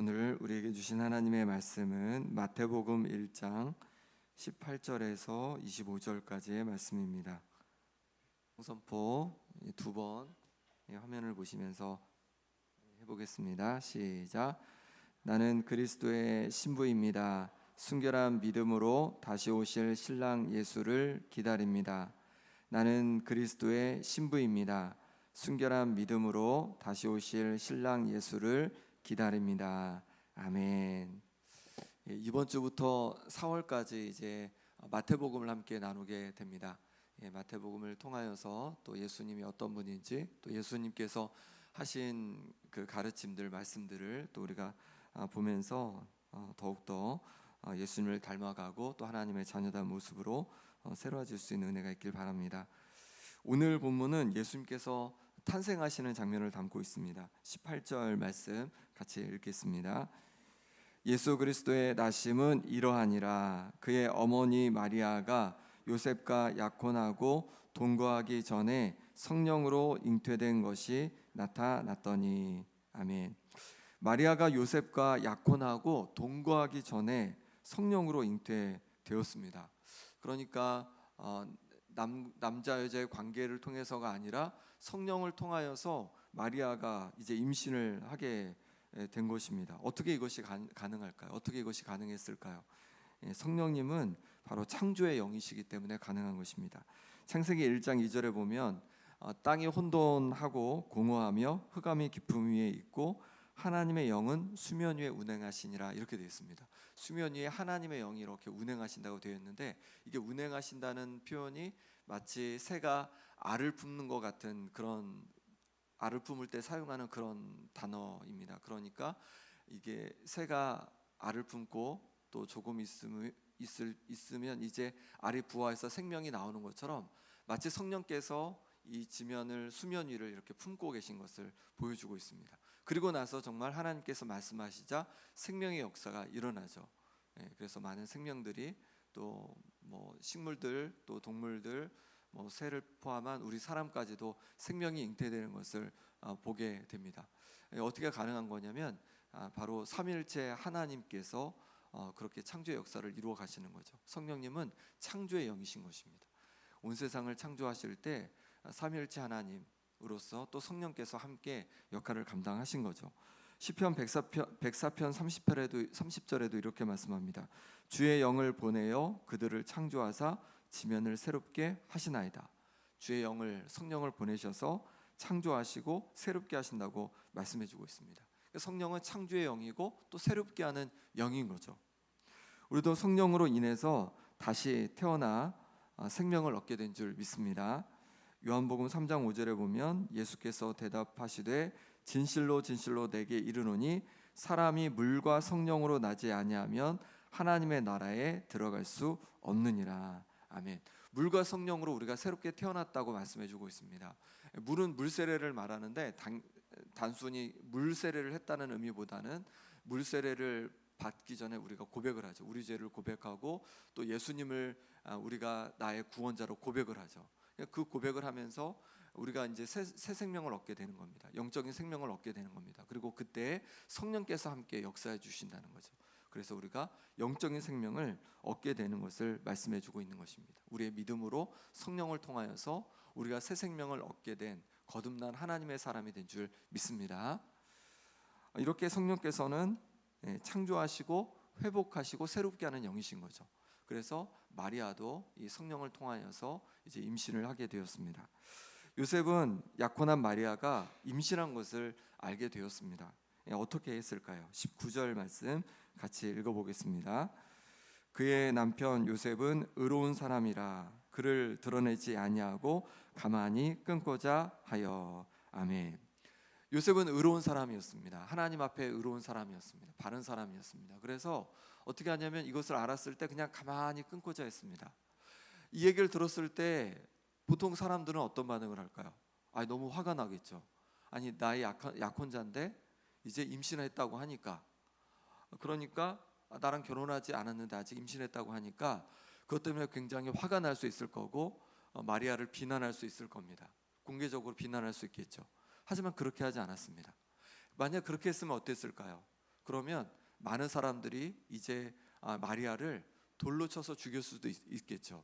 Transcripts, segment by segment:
오늘 우리에게 주신 하나님의 말씀은 마태복음 1장 18절에서 25절까지의 말씀입니다. 선포 두 번 화면을 보시면서 해보겠습니다. 시작. 나는 그리스도의 신부입니다. 순결한 믿음으로 다시 오실 신랑 예수를 기다립니다. 나는 그리스도의 신부입니다. 순결한 믿음으로 다시 오실 신랑 예수를 기다립니다. 아멘. 이번 주부터 4월까지 이제 마태복음을 함께 나누게 됩니다. 마태복음을 통하여서 또 예수님이 어떤 분인지, 또 예수님께서 하신 그 가르침들, 말씀들을 또 우리가 보면서 더욱더 예수님을 닮아가고 또 하나님의 자녀다운 모습으로 새로워질 수 있는 은혜가 있길 바랍니다. 오늘 본문은 예수님께서 탄생하시는 장면을 담고 있습니다. 18절 말씀 같이 읽겠습니다. 예수 그리스도의 나심은 이러하니라. 그의 어머니 마리아가 요셉과 약혼하고 동거하기 전에 성령으로 잉태된 것이 나타났더니. 아멘. 마리아가 요셉과 약혼하고 동거하기 전에 성령으로 잉태되었습니다. 그러니까 남자 여자의 관계를 통해서가 아니라 성령을 통하여서 마리아가 이제 임신을 하게 된 것입니다. 어떻게 이것이 가능할까요? 어떻게 이것이 가능했을까요? 성령님은 바로 창조의 영이시기 때문에 가능한 것입니다. 창세기 1장 2절에 보면 땅이 혼돈하고 공허하며 흑암이 깊음 위에 있고 하나님의 영은 수면 위에 운행하시니라, 이렇게 되어 있습니다. 수면 위에 하나님의 영이 이렇게 운행하신다고 되어 있는데, 이게 운행하신다는 표현이 마치 새가 알을 품는 것 같은 그런, 알을 품을 때 사용하는 그런 단어입니다. 그러니까 이게 새가 알을 품고 또 조금 있으면 이제 알이 부화해서 생명이 나오는 것처럼, 마치 성령께서 이 지면을, 수면 위를 이렇게 품고 계신 것을 보여주고 있습니다. 그리고 나서 정말 하나님께서 말씀하시자 생명의 역사가 일어나죠. 그래서 많은 생명들이, 또 식물들, 또 동물들, 새를 포함한 우리 사람까지도 생명이 잉태되는 것을 보게 됩니다. 어떻게 가능한 거냐면 바로 삼위일체 하나님께서 그렇게 창조의 역사를 이루어 가시는 거죠. 성령님은 창조의 영이신 것입니다. 온 세상을 창조하실 때 삼위일체 하나님으로서 또 성령께서 함께 역할을 감당하신 거죠. 시편 104편 30절에도 이렇게 말씀합니다. 주의 영을 보내어 그들을 창조하사 지면을 새롭게 하시나이다. 주의 영을, 성령을 보내셔서 창조하시고 새롭게 하신다고 말씀해주고 있습니다. 성령은 창조의 영이고 또 새롭게 하는 영인 거죠. 우리도 성령으로 인해서 다시 태어나 생명을 얻게 된 줄 믿습니다. 요한복음 3장 5절에 보면 예수께서 대답하시되 진실로 진실로 내게 이르노니 사람이 물과 성령으로 나지 아니하면 하나님의 나라에 들어갈 수 없느니라. 아멘. 물과 성령으로 우리가 새롭게 태어났다고 말씀해주고 있습니다. 물은 물세례를 말하는데 단순히 물세례를 했다는 의미보다는 물세례를 받기 전에 우리가 고백을 하죠. 우리 죄를 고백하고 또 예수님을 우리가 나의 구원자로 고백을 하죠. 그 고백을 하면서 우리가 이제 새 생명을 얻게 되는 겁니다. 영적인 생명을 얻게 되는 겁니다. 그리고 그때 성령께서 함께 역사해 주신다는 거죠. 그래서 우리가 영적인 생명을 얻게 되는 것을 말씀해 주고 있는 것입니다. 우리의 믿음으로 성령을 통하여서 우리가 새 생명을 얻게 된 거듭난 하나님의 사람이 된 줄 믿습니다. 이렇게 성령께서는 창조하시고 회복하시고 새롭게 하는 영이신 거죠. 그래서 마리아도 이 성령을 통하여서 이제 임신을 하게 되었습니다. 요셉은 약혼한 마리아가 임신한 것을 알게 되었습니다. 어떻게 했을까요? 19절 말씀 같이 읽어보겠습니다. 그의 남편 요셉은 의로운 사람이라 그를 드러내지 아니하고 가만히 끊고자 하여. 아멘. 요셉은 의로운 사람이었습니다. 하나님 앞에 의로운 사람이었습니다. 바른 사람이었습니다. 그래서 어떻게 하냐면 이것을 알았을 때 그냥 가만히 끊고자 했습니다. 이 얘기를 들었을 때 보통 사람들은 어떤 반응을 할까요? 너무 화가 나겠죠. 아니, 나의 약혼자인데 이제 임신했다고 하니까, 그러니까 나랑 결혼하지 않았는데 아직 임신했다고 하니까 그것 때문에 굉장히 화가 날 수 있을 거고 마리아를 비난할 수 있을 겁니다. 공개적으로 비난할 수 있겠죠. 하지만 그렇게 하지 않았습니다. 만약 그렇게 했으면 어땠을까요? 그러면 많은 사람들이 이제 마리아를 돌로 쳐서 죽일 수도 있겠죠.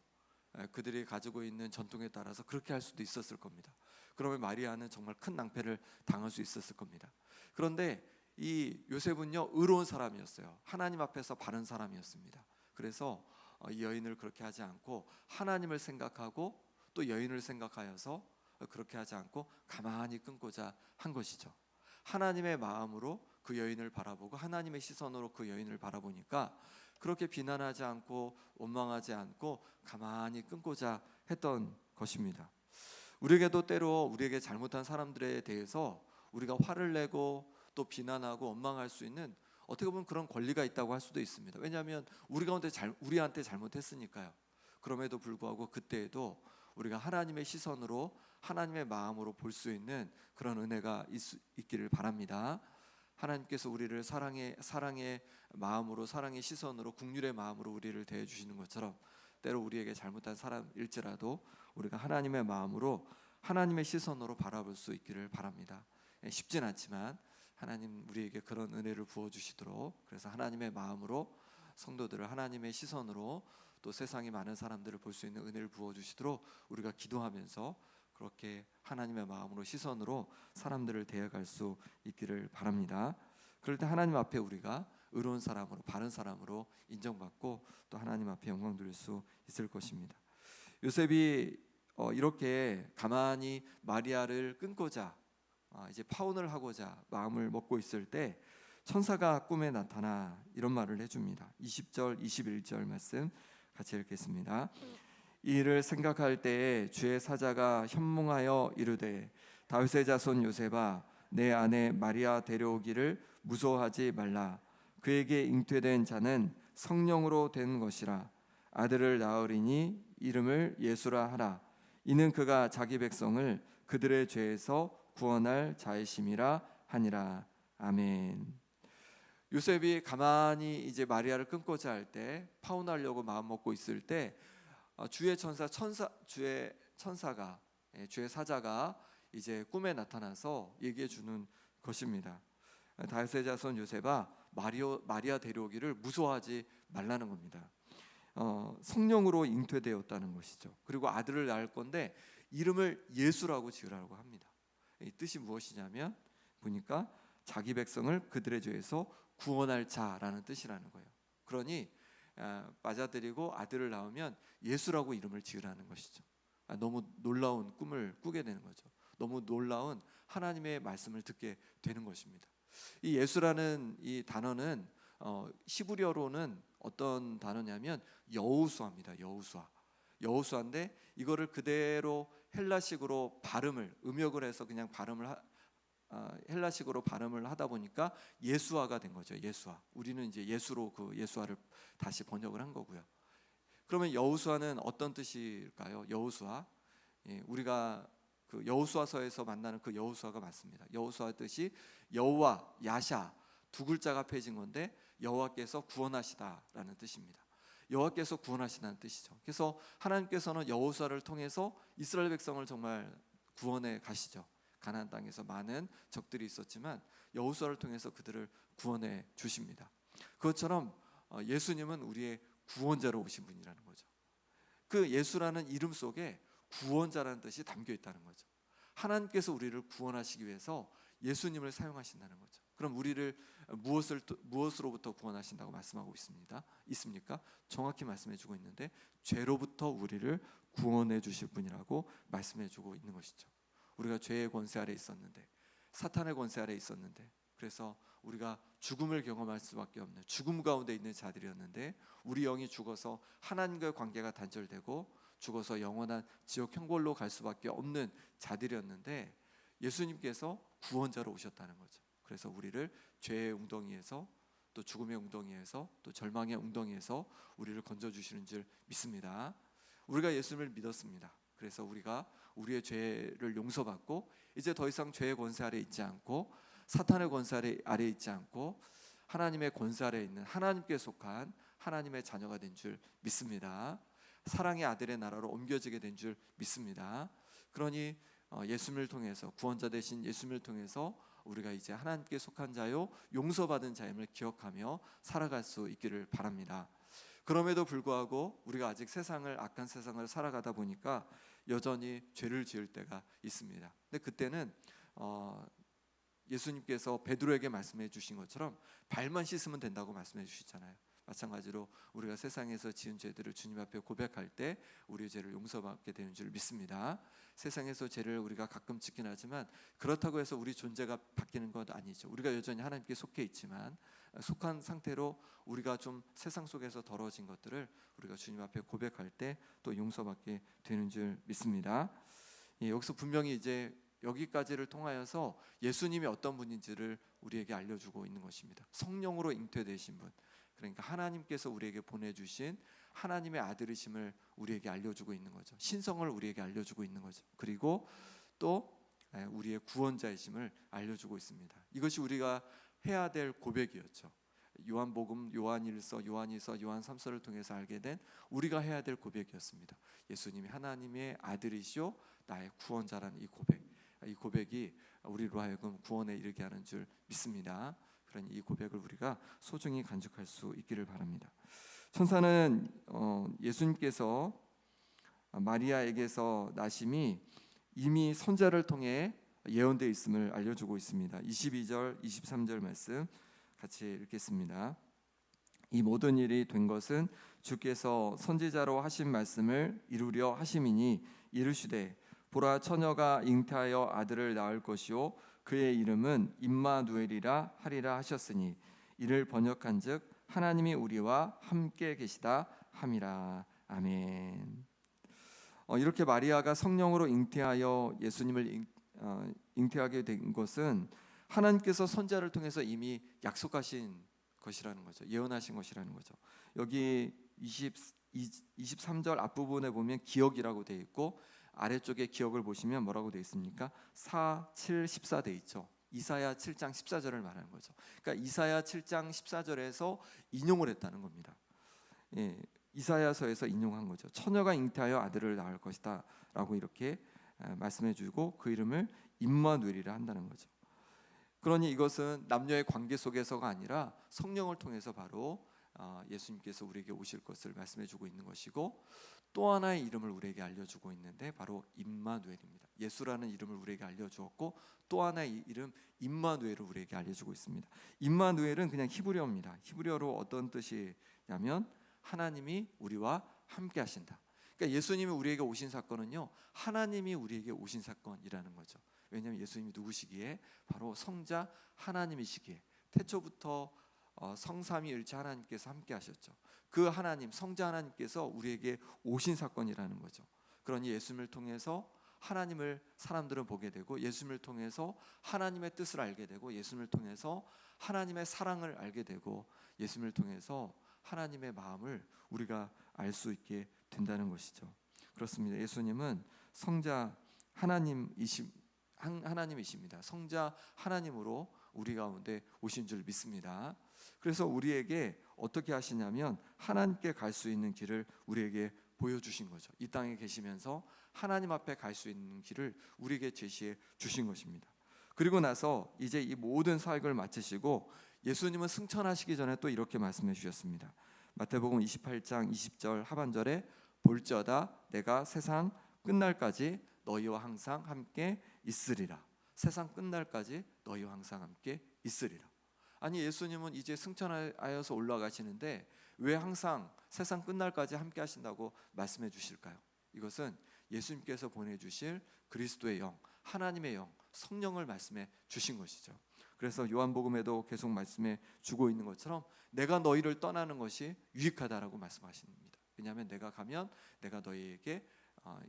그들이 가지고 있는 전통에 따라서 그렇게 할 수도 있었을 겁니다. 그러면 마리아는 정말 큰 낭패를 당할 수 있었을 겁니다. 그런데 이 요셉은요, 의로운 사람이었어요. 하나님 앞에서 바른 사람이었습니다. 그래서 이 여인을 그렇게 하지 않고 하나님을 생각하고 또 여인을 생각하여서 그렇게 하지 않고 가만히 끊고자 한 것이죠. 하나님의 마음으로 그 여인을 바라보고 하나님의 시선으로 그 여인을 바라보니까 그렇게 비난하지 않고 원망하지 않고 가만히 끊고자 했던 것입니다. 우리에게도 때로 우리에게 잘못한 사람들에 대해서 우리가 화를 내고 또 비난하고 원망할 수 있는 어떻게 보면 그런 권리가 있다고 할 수도 있습니다. 왜냐하면 우리 가운데 우리한테 잘못했으니까요. 그럼에도 불구하고 그때에도 우리가 하나님의 시선으로 하나님의 마음으로 볼 수 있는 그런 은혜가 있기를 바랍니다. 하나님께서 우리를 사랑의 마음으로, 사랑의 시선으로, 긍휼의 마음으로 우리를 대해 주시는 것처럼 때로 우리에게 잘못한 사람일지라도 우리가 하나님의 마음으로, 하나님의 시선으로 바라볼 수 있기를 바랍니다. 쉽진 않지만 하나님 우리에게 그런 은혜를 부어 주시도록, 그래서 하나님의 마음으로 성도들을 하나님의 시선으로 또 세상의 많은 사람들을 볼 수 있는 은혜를 부어 주시도록 우리가 기도하면서 그렇게 하나님의 마음으로, 시선으로 사람들을 대해갈 수 있기를 바랍니다. 그럴 때 하나님 앞에 우리가 의로운 사람으로, 바른 사람으로 인정받고 또 하나님 앞에 영광 돌릴 수 있을 것입니다. 요셉이 이렇게 가만히 마리아를 끊고자 이제 파혼을 하고자 마음을 먹고 있을 때 천사가 꿈에 나타나 이런 말을 해줍니다. 20절 21절 말씀 같이 읽겠습니다. 이 일을 생각할 때에 주의 사자가 현몽하여 이르되 다윗의 자손 요셉아, 내 아내 마리아 데려오기를 무서워하지 말라. 그에게 잉태된 자는 성령으로 된 것이라. 아들을 낳으리니 이름을 예수라 하라. 이는 그가 자기 백성을 그들의 죄에서 구원할 자이심이라 하니라. 아멘. 요셉이 가만히 이제 마리아를 끊고자 할 때, 파혼하려고 마음 먹고 있을 때 주의 천사가, 주의 사자가 이제 꿈에 나타나서 얘기해 주는 것입니다. 다윗의 자손 요셉아, 마리아 데려오기를 무서워하지 말라는 겁니다. 성령으로 잉태되었다는 것이죠. 그리고 아들을 낳을 건데 이름을 예수라고 지으라고 합니다. 이 뜻이 무엇이냐면 보니까 자기 백성을 그들의 죄에서 구원할 자라는 뜻이라는 거예요. 그러니 맞아들이고 아들을 낳으면 예수라고 이름을 지으라는 것이죠. 너무 놀라운 꿈을 꾸게 되는 거죠. 너무 놀라운 하나님의 말씀을 듣게 되는 것입니다. 이 예수라는 이 단어는 히브리어로는 어떤 단어냐면 여호수아입니다. 여호수아인데 이거를 그대로 헬라식으로 음역을 해서 그냥 헬라식으로 발음을 하다 보니까 예수아가 된 거죠. 예수아. 우리는 이제 예수로 그 예수아를 다시 번역을 한 거고요. 그러면 여호수아는 어떤 뜻일까요? 여호수아. 우리가 그 여호수아서에서 만나는 그 여호수아가 맞습니다. 여호수아 뜻이 여호와, 야샤 두 글자가 합해진 건데 여호와께서 구원하시다라는 뜻입니다. 여호와께서 구원하시다는 뜻이죠. 그래서 하나님께서는 여호수아를 통해서 이스라엘 백성을 정말 구원해 가시죠. 가나안 땅에서 많은 적들이 있었지만 여호수아를 통해서 그들을 구원해 주십니다. 그것처럼 예수님은 우리의 구원자로 오신 분이라는 거죠. 그 예수라는 이름 속에 구원자라는 뜻이 담겨 있다는 거죠. 하나님께서 우리를 구원하시기 위해서 예수님을 사용하신다는 거죠. 그럼 우리를 무엇으로부터 구원하신다고 말씀하고 있습니까? 정확히 말씀해 주고 있는데 죄로부터 우리를 구원해 주실 분이라고 말씀해 주고 있는 것이죠. 우리가 죄의 권세 아래 있었는데, 사탄의 권세 아래 있었는데, 그래서 우리가 죽음을 경험할 수밖에 없는 죽음 가운데 있는 자들이었는데 우리 영이 죽어서 하나님과의 관계가 단절되고 죽어서 영원한 지옥 형벌로 갈 수밖에 없는 자들이었는데 예수님께서 구원자로 오셨다는 거죠. 그래서 우리를 죄의 웅덩이에서 또 죽음의 웅덩이에서 또 절망의 웅덩이에서 우리를 건져주시는 줄 믿습니다. 우리가 예수님을 믿었습니다. 그래서 우리가 우리의 죄를 용서받고 이제 더 이상 죄의 권세 아래 있지 않고 사탄의 권세 아래 있지 않고 하나님의 권세 아래 있는 하나님께 속한 하나님의 자녀가 된 줄 믿습니다. 사랑의 아들의 나라로 옮겨지게 된 줄 믿습니다. 그러니 예수님을 통해서, 구원자 되신 예수님을 통해서 우리가 이제 하나님께 속한 자요 용서받은 자임을 기억하며 살아갈 수 있기를 바랍니다. 그럼에도 불구하고 우리가 아직 악한 세상을 살아가다 보니까 여전히 죄를 지을 때가 있습니다. 근데 그때는 예수님께서 베드로에게 말씀해 주신 것처럼 발만 씻으면 된다고 말씀해 주시잖아요. 마찬가지로 우리가 세상에서 지은 죄들을 주님 앞에 고백할 때 우리의 죄를 용서받게 되는 줄 믿습니다. 세상에서 죄를 우리가 가끔 짓긴 하지만 그렇다고 해서 우리 존재가 바뀌는 것 아니죠. 우리가 여전히 하나님께 속해 있지만 속한 상태로 우리가 좀 세상 속에서 더러워진 것들을 우리가 주님 앞에 고백할 때 또 용서받게 되는 줄 믿습니다. 여기서 분명히 이제 여기까지를 통하여서 예수님이 어떤 분인지를 우리에게 알려주고 있는 것입니다. 성령으로 잉태되신 분, 그러니까 하나님께서 우리에게 보내주신 하나님의 아들이심을 우리에게 알려주고 있는 거죠. 신성을 우리에게 알려주고 있는 거죠. 그리고 또 우리의 구원자이심을 알려주고 있습니다. 이것이 우리가 해야 될 고백이었죠. 요한복음, 요한1서, 요한2서, 요한3서를 통해서 알게 된 우리가 해야 될 고백이었습니다. 예수님이 하나님의 아들이시오 나의 구원자라는 이 고백이 우리로 하여금 구원에 이르게 하는 줄 믿습니다. 그러니 이 고백을 우리가 소중히 간직할 수 있기를 바랍니다. 천사는 예수님께서 마리아에게서 나심이 이미 선자를 통해 예언되어 있음을 알려주고 있습니다. 22절, 23절 말씀 같이 읽겠습니다. 이 모든 일이 된 것은 주께서 선지자로 하신 말씀을 이루려 하심이니 이르시되 보라 처녀가 잉태하여 아들을 낳을 것이요 그의 이름은 임마누엘이라 하리라 하셨으니 이를 번역한즉 하나님이 우리와 함께 계시다 함이라. 아멘. 이렇게 마리아가 성령으로 잉태하여 예수님을 잉태하게 된 것은 하나님께서 선지자를 통해서 이미 약속하신 것이라는 거죠. 예언하신 것이라는 거죠. 여기 23절 앞부분에 보면 기억이라고 되어 있고 아래쪽에 기억을 보시면 뭐라고 되어 있습니까? 4, 7, 14 되어 있죠. 이사야 7장 14절을 말하는 거죠. 그러니까 이사야 7장 14절에서 인용을 했다는 겁니다. 이사야서에서 인용한 거죠. 처녀가 잉태하여 아들을 낳을 것이다 라고 이렇게 말씀해주고 그 이름을 임마누엘이라 한다는 거죠. 그러니 이것은 남녀의 관계 속에서가 아니라 성령을 통해서 바로 예수님께서 우리에게 오실 것을 말씀해주고 있는 것이고 또 하나의 이름을 우리에게 알려주고 있는데 바로 임마누엘입니다. 예수라는 이름을 우리에게 알려주었고 또 하나의 이름 임마누엘을 우리에게 알려주고 있습니다. 임마누엘은 그냥 히브리어입니다. 히브리어로 어떤 뜻이냐면 하나님이 우리와 함께 하신다. 그러니까 예수님이 우리에게 오신 사건은요 하나님이 우리에게 오신 사건이라는 거죠. 왜냐하면 예수님이 누구시기에 바로 성자 하나님이시기에 태초부터 성삼위일체 하나님께서 함께 하셨죠. 그 하나님 성자 하나님께서 우리에게 오신 사건이라는 거죠. 그러니 예수님을 통해서 하나님을 사람들은 보게 되고 예수님을 통해서 하나님의 뜻을 알게 되고 예수님을 통해서 하나님의 사랑을 알게 되고 예수님을 통해서 하나님의 마음을 우리가 알 수 있게 된다는 것이죠. 그렇습니다. 예수님은 성자 하나님이십니다. 성자 하나님으로 우리 가운데 오신 줄 믿습니다. 그래서 우리에게 어떻게 하시냐면 하나님께 갈 수 있는 길을 우리에게 보여주신 거죠. 이 땅에 계시면서 하나님 앞에 갈 수 있는 길을 우리에게 제시해 주신 것입니다. 그리고 나서 이제 이 모든 사역을 마치시고 예수님은 승천하시기 전에 또 이렇게 말씀해 주셨습니다. 마태복음 28장 20절 하반절에 볼지어다 내가 세상 끝날까지 너희와 항상 함께 있으리라. 세상 끝날까지 너희와 항상 함께 있으리라. 아니 예수님은 이제 승천하여서 올라가시는데 왜 항상 세상 끝날까지 함께 하신다고 말씀해 주실까요? 이것은 예수님께서 보내주실 그리스도의 영, 하나님의 영, 성령을 말씀해 주신 것이죠. 그래서 요한복음에도 계속 말씀해 주고 있는 것처럼 내가 너희를 떠나는 것이 유익하다라고 말씀하십니다. 왜냐하면 내가 가면 내가 너희에게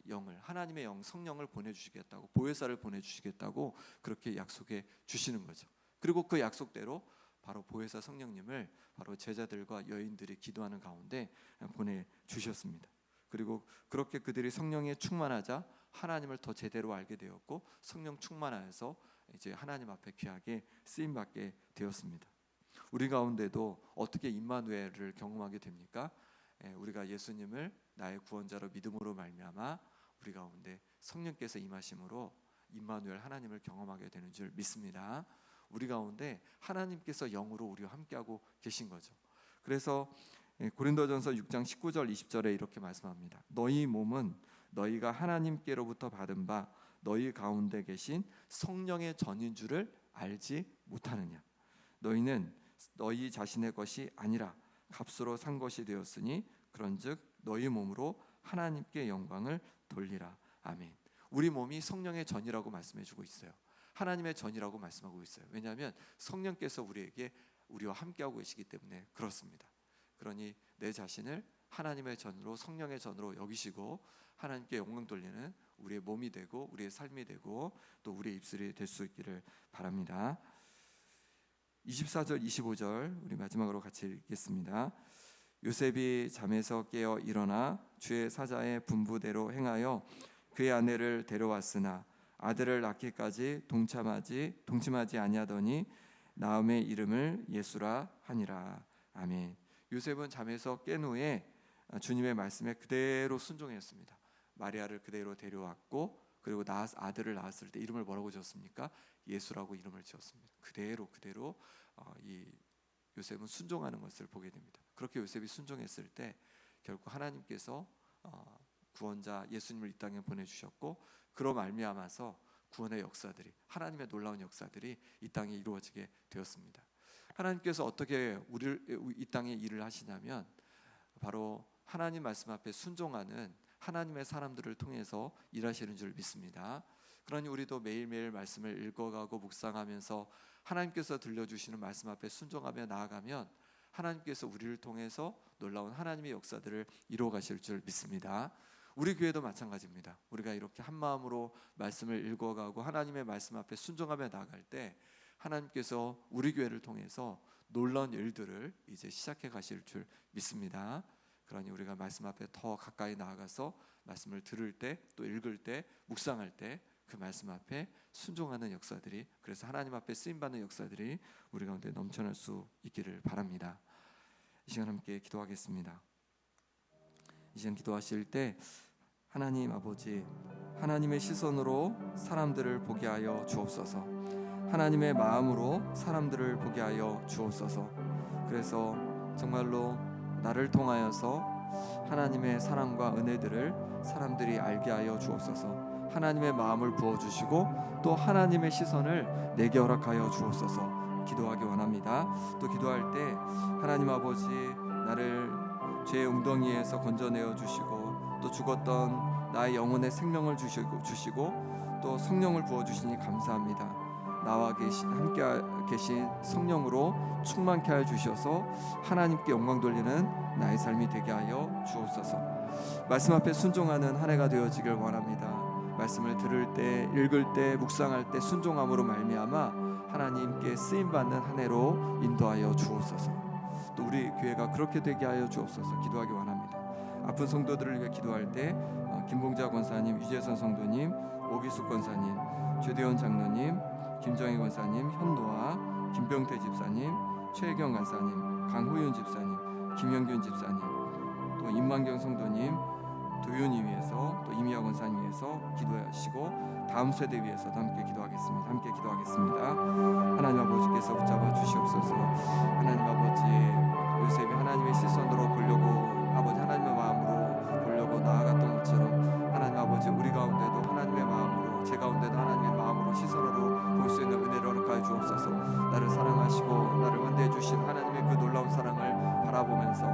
영을 하나님의 영 성령을 보내주시겠다고 보혜사를 보내주시겠다고 그렇게 약속해 주시는 거죠. 그리고 그 약속대로 바로 보혜사 성령님을 바로 제자들과 여인들이 기도하는 가운데 보내주셨습니다. 그리고 그렇게 그들이 성령에 충만하자 하나님을 더 제대로 알게 되었고 성령 충만하여서 이제 하나님 앞에 귀하게 쓰임받게 되었습니다. 우리 가운데도 어떻게 임마누엘을 경험하게 됩니까? 우리가 예수님을 나의 구원자로 믿음으로 말미암아 우리 가운데 성령께서 임하심으로 임마누엘 하나님을 경험하게 되는 줄 믿습니다. 우리 가운데 하나님께서 영으로 우리와 함께하고 계신 거죠. 그래서 고린도전서 6장 19절 20절에 이렇게 말씀합니다. 너희 몸은 너희가 하나님께로부터 받은 바 너희 가운데 계신 성령의 전인 줄을 알지 못하느냐. 너희는 너희 자신의 것이 아니라 값으로 산 것이 되었으니 그런즉 너희 몸으로 하나님께 영광을 돌리라. 아멘. 우리 몸이 성령의 전이라고 말씀해주고 있어요. 하나님의 전이라고 말씀하고 있어요. 왜냐하면 성령께서 우리와 함께하고 계시기 때문에 그렇습니다. 그러니 내 자신을 하나님의 전으로, 성령의 전으로 여기시고 하나님께 영광 돌리는 우리의 몸이 되고 우리의 삶이 되고 또 우리의 입술이 될 수 있기를 바랍니다. 24절 25절 우리 마지막으로 같이 읽겠습니다. 요셉이 잠에서 깨어 일어나 주의 사자의 분부대로 행하여 그의 아내를 데려왔으나 아들을 낳기까지 동침하지 아니하더니 나음의 이름을 예수라 하니라. 아멘. 요셉은 잠에서 깬 후에 주님의 말씀에 그대로 순종했습니다. 마리아를 그대로 데려왔고 그리고 아들을 낳았을 때 이름을 뭐라고 지었습니까? 예수라고 이름을 지었습니다. 그대로 이 요셉은 순종하는 것을 보게 됩니다. 그렇게 요셉이 순종했을 때 결국 하나님께서 구원자 예수님을 이 땅에 보내주셨고 그로 말미암아서 구원의 역사들이, 하나님의 놀라운 역사들이 이 땅에 이루어지게 되었습니다. 하나님께서 어떻게 이 땅에 일을 하시냐면 바로 하나님 말씀 앞에 순종하는 하나님의 사람들을 통해서 일하시는 줄 믿습니다. 그러니 우리도 매일매일 말씀을 읽어가고 묵상하면서 하나님께서 들려주시는 말씀 앞에 순종하며 나아가면 하나님께서 우리를 통해서 놀라운 하나님의 역사들을 이루어 가실 줄 믿습니다. 우리 교회도 마찬가지입니다. 우리가 이렇게 한 마음으로 말씀을 읽어가고 하나님의 말씀 앞에 순종하며 나아갈 때 하나님께서 우리 교회를 통해서 놀라운 일들을 이제 시작해 가실 줄 믿습니다. 그러니 우리가 말씀 앞에 더 가까이 나아가서 말씀을 들을 때, 또 읽을 때, 묵상할 때 그 말씀 앞에 순종하는 역사들이, 그래서 하나님 앞에 쓰임받는 역사들이 우리 가운데 넘쳐날 수 있기를 바랍니다. 이 시간 함께 기도하겠습니다. 이 시간 기도하실 때 하나님 아버지, 하나님의 시선으로 사람들을 보게 하여 주옵소서. 하나님의 마음으로 사람들을 보게 하여 주옵소서. 그래서 정말로 나를 통하여서 하나님의 사랑과 은혜들을 사람들이 알게 하여 주옵소서. 하나님의 마음을 부어주시고 또 하나님의 시선을 내게 허락하여 주옵소서. 기도하기 원합니다. 또 기도할 때 하나님 아버지, 나를 죄의 웅덩이에서 건져내어 주시고 또 죽었던 나의 영혼의 생명을 주시고 또 성령을 부어주시니 감사합니다. 나와 함께 계신 성령으로 충만케 하여 주셔서 하나님께 영광 돌리는 나의 삶이 되게 하여 주옵소서. 말씀 앞에 순종하는 한 해가 되어지길 원합니다. 말씀을 들을 때, 읽을 때, 묵상할 때 순종함으로 말미암아 하나님께 쓰임받는 한 해로 인도하여 주옵소서. 또 우리 교회가 그렇게 되게 하여 주옵소서. 기도하기 원합니다. 아픈 성도들을 위해 기도할 때 김봉자 권사님, 유재선 성도님, 오기숙 권사님, 최대원 장로님, 김정희 권사님, 현노아, 김병태 집사님, 최혜경 권사님, 강호윤 집사님, 김영균 집사님, 또 임만경 성도님, 도윤이 위해서, 또 이미아 권사님 위해서 기도하시고 다음 세대 위해서도 함께 기도하겠습니다. 함께 기도하겠습니다. 하나님 아버지께서 붙잡아 주시옵소서. 하나님 아버지, 요셉이 하나님의 시선으로 보려고, 아버지 하나님의 마음으로 보려고 나아갔던 것처럼 하나님 아버지, 우리 가운데도 하나님의 마음으로, 제 가운데도 하나님의 마음으로 시선으로 볼 수 있는 은혜를 허락하여 주옵소서. 나를 사랑하시고 나를 환대해 주신 하나님의 그 놀라운 사랑을 바라보면서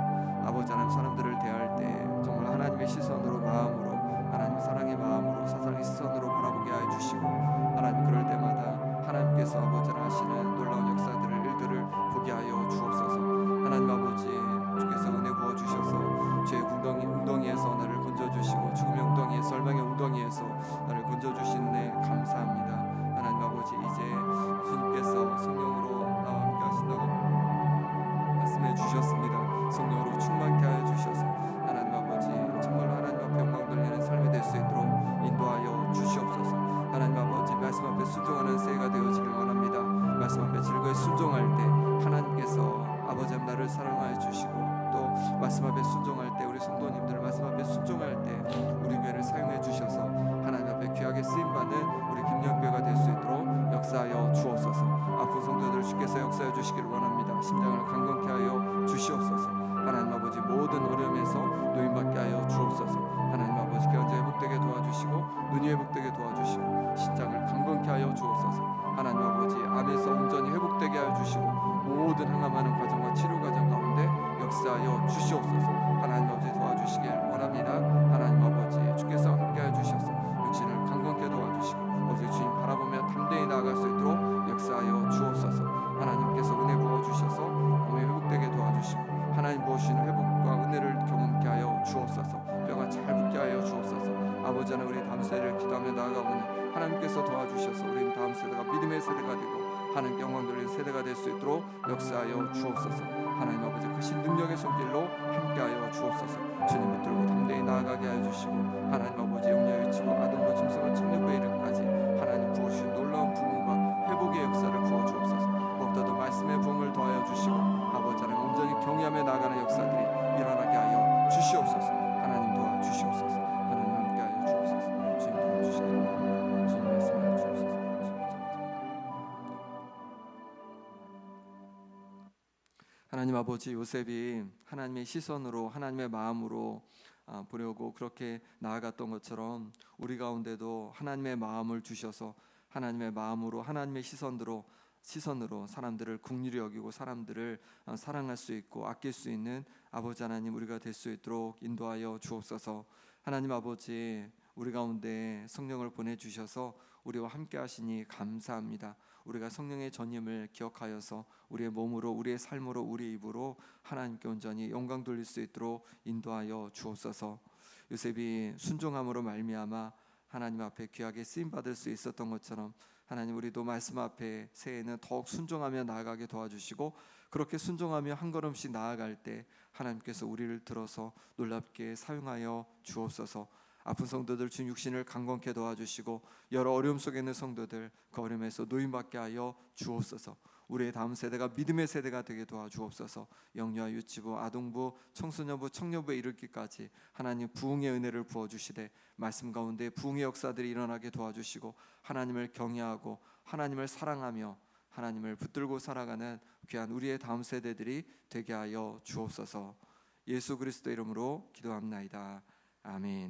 아버지 하나님, 사람들을 대할 때 정말 하나님의 시선으로, 마음으로, 하나님 사랑의 마음으로, 사랑의 시선으로 바라보게 하여 주시고, 하나님 그럴 때마다 하나님께서 아버지 하시는 놀라운 역사들을, 일들을 보게 하여 주옵소서. 하나님 아버지, 주께서 은혜 부어 주셔서 죄의 웅덩이에서 나를 건져주시고 죽음의 웅덩이에서, 멸망의 웅덩이에서 나를 건져주신 데 감사합니다. 하나님 아버지, 이제 주님께서 성령으로 나와 함께 하신다고 말씀해 주셨습니다. 성령으로 충만케 하여 주셔서 하나님 아버지, 정말로 하나님 앞에 영광 돌리는 삶이 될 수 있도록 인도하여 주시옵소서. 하나님 아버지, 말씀 앞에 순종하는 새해가 되어지길 원합니다. 말씀 앞에 즐거이 순종할 때 하나님께서 아버지 나를 사랑하여 주시고, 또 말씀 앞에 순종할 때 우리 성도님들 말씀 앞에 순종할 때 우리 교회를 사용해 주셔서 하나님 앞에 귀하게 쓰임받는 우리 김영교회가 될 수 있도록 역사하여 주옵소서. 아픈 동참하는 과정과 치료 과정 가운데 역사하여 주시옵소서. 하나님 아버지 도와주시길 원합니다. 하나님 아버지 주께서 함께하여 주셔서 육신을 강건케 도와주시고 오직 주님 바라보며 담대히 나아갈 수 있도록 역사하여 주옵소서. 하나님께서 은혜 부어주셔서 몸이 회복되게 도와주시고 하나님 부어주시는 회복과 은혜를 경험케 하여 주옵소서. 뼈가 잘 붙게 하여 주옵소서. 아버지 하나님, 우리 다음 세대를 기도하며 나아가오니 하나님께서 도와주셔서 우리 다음 세대가 믿음의 세대가 되고 하나님께 영광 돌리는 세대가 될 수 있도록 역사하여 주옵소서. 하나님 아버지 크신 능력의 손길로 함께하여 주옵소서. 주님 붙들고 담대히 나아가게 하여 주시고 하나님 아버지 영녀 유치고 아동과 중생과 청년부에 이르기까지 하나님 부어주신 놀라운 부흥과 회복의 역사를 부어주옵소서. 무엇보다도 말씀의 부흥을 더하여 주시고 아버지 하나님 온전히 경외하며 나아가는 역사들이 일어나게 하여 주시옵소서. 하나님 도와주시옵소서. 하나님 함께하여 주옵소서. 주님 도와주시기 바랍니다. 주님 말씀하여 주옵소서. 하나님 아버지, 요셉이 하나님의 시선으로 하나님의 마음으로 보려고 그렇게 나아갔던 것처럼 우리 가운데도 하나님의 마음을 주셔서 하나님의 마음으로 하나님의 시선으로 사람들을 긍휼히 여기고 사람들을 사랑할 수 있고 아낄 수 있는 아버지 하나님 우리가 될 수 있도록 인도하여 주옵소서. 하나님 아버지, 우리 가운데 성령을 보내주셔서 우리와 함께 하시니 감사합니다. 우리가 성령의 전임을 기억하여서 우리의 몸으로 우리의 삶으로 우리의 입으로 하나님께 온전히 영광 돌릴 수 있도록 인도하여 주옵소서. 요셉이 순종함으로 말미암아 하나님 앞에 귀하게 쓰임받을 수 있었던 것처럼 하나님, 우리도 말씀 앞에 새해에는 더욱 순종하며 나아가게 도와주시고 그렇게 순종하며 한 걸음씩 나아갈 때 하나님께서 우리를 들어서 놀랍게 사용하여 주옵소서. 아픈 성도들 주 육신을 강건케 도와주시고 여러 어려움 속에 있는 성도들 그 어려움에서 노임받게 하여 주옵소서. 우리의 다음 세대가 믿음의 세대가 되게 도와주옵소서. 영유아 유치부 아동부 청소년부 청년부에 이르기까지 하나님 부흥의 은혜를 부어주시되 말씀 가운데 부흥의 역사들이 일어나게 도와주시고 하나님을 경외하고 하나님을 사랑하며 하나님을 붙들고 살아가는 귀한 우리의 다음 세대들이 되게 하여 주옵소서. 예수 그리스도 이름으로 기도합나이다. 아멘.